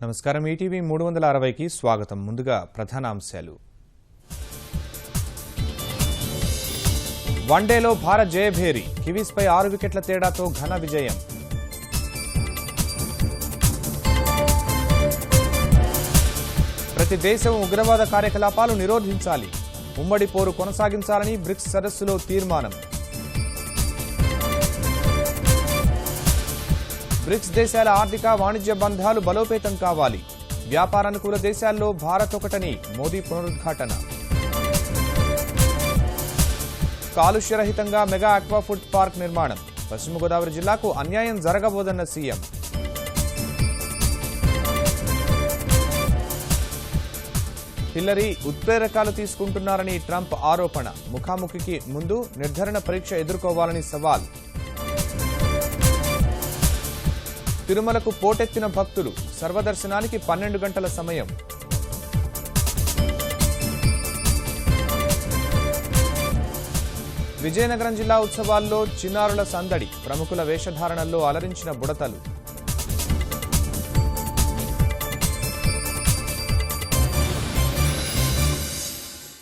నమస్కారం ఈటీవీ 360కి స్వాగతం. ముందుగా ప్రధాన అంశాలు. వన్డేలో భారత్ జయభేరి, కివీస్పై 6 వికెట్ల తేడాతో ఘన విజయం. ప్రతి దేశం ఉగ్రవాద కార్యకలాపాలు నిరోధించాలి, ఉమ్మడి పోరు కొనసాగించాలని బ్రిక్స్ సదస్సులో తీర్మానం. బ్రిక్స్ దేశాల ఆర్థిక వాణిజ్య బంధాలు బలోపేతం కావాలి, వ్యాపారానుకూల దేశాల్లో భారత్ ఒకటని మోదీ పునరుద్ఘాటన. కాలుష్యరహితంగా మెగా ఆక్వా ఫుడ్ పార్క్ నిర్మాణం, పశ్చిమ గోదావరి జిల్లాకు అన్యాయం జరగబోదన్న సీఎం. హిల్లరీ ఉత్ప్రేరకాలు తీసుకుంటున్నారని ట్రంప్ ఆరోపణ, ముఖాముఖికి ముందు నిర్ధారణ పరీక్ష ఎదుర్కోవాలని సవాల్. తిరుమలకు పోటెత్తిన భక్తులు, సర్వదర్శనానికి 12 గంటల సమయం. విజయనగరం జిల్లా ఉత్సవాల్లో చిన్నారుల సందడి, ప్రముఖుల వేషధారణల్లో అలరించిన బుడతలు.